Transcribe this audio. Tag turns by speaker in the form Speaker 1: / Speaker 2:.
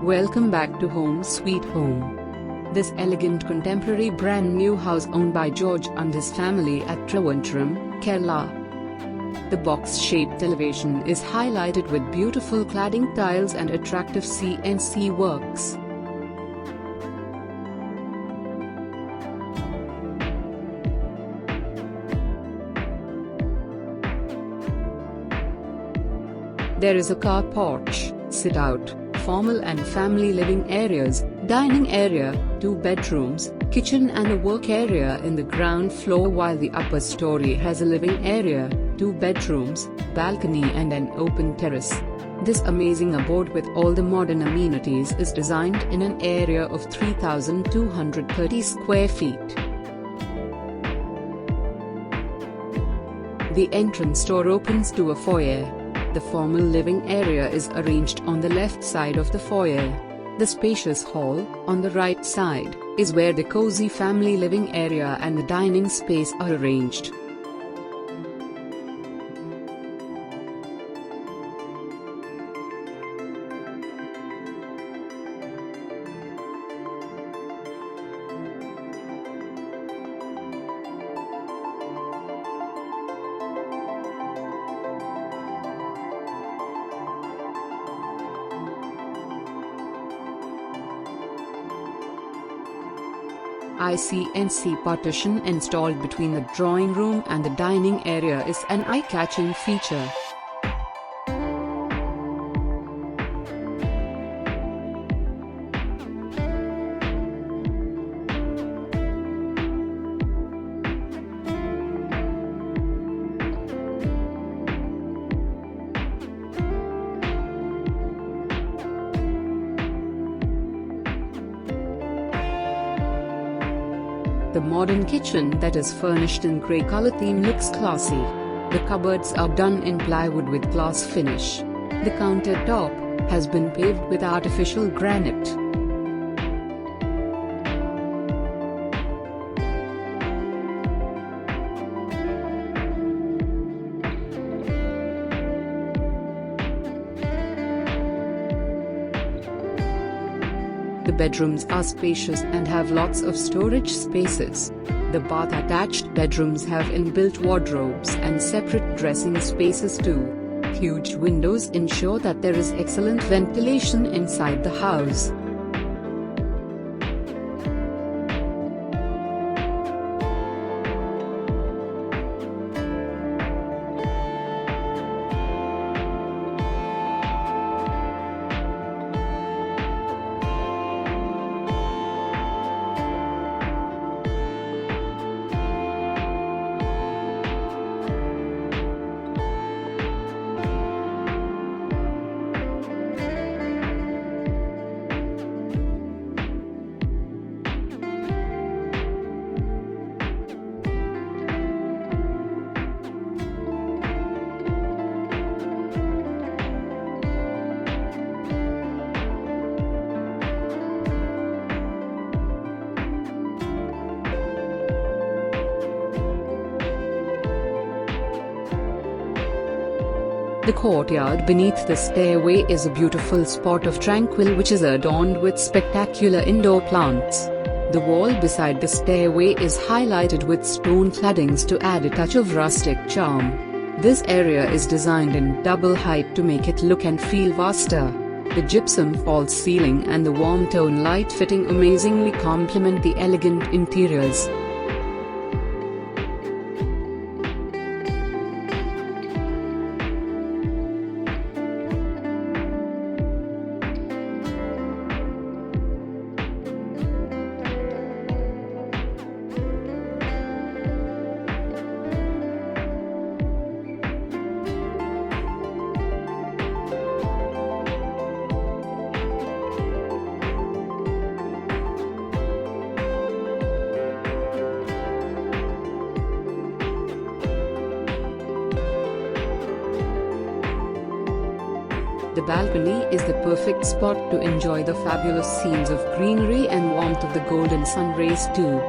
Speaker 1: Welcome back to Home Sweet Home. This elegant contemporary brand new house owned by George and his family at Trivandrum, Kerala. The box-shaped elevation is highlighted with beautiful cladding tiles and attractive CNC works. There is a car porch, sit-out, formal and family living areas, dining area, 2 bedrooms, kitchen and a work area in the ground floor, while the upper story has a living area, 2 bedrooms, balcony and an open terrace. This amazing abode with all the modern amenities is designed in an area of 3,230 square feet. The entrance door opens to a foyer. The formal living area is arranged on the left side of the foyer. The spacious hall, on the right side, is where the cozy family living area and the dining space are arranged. CNC partition installed between the drawing room and the dining area is an eye-catching feature. The modern kitchen that is furnished in grey color theme looks classy. The cupboards are done in plywood with glass finish. The countertop has been paved with artificial granite. The bedrooms are spacious and have lots of storage spaces. The bath-attached bedrooms have inbuilt wardrobes and separate dressing spaces too. Huge windows ensure that there is excellent ventilation inside the house. The courtyard beneath the stairway is a beautiful spot of tranquil which is adorned with spectacular indoor plants. The wall beside the stairway is highlighted with stone claddings to add a touch of rustic charm. This area is designed in double height to make it look and feel vaster. The gypsum false ceiling and the warm tone light fitting amazingly complement the elegant interiors. The balcony is the perfect spot to enjoy the fabulous scenes of greenery and warmth of the golden sun rays too.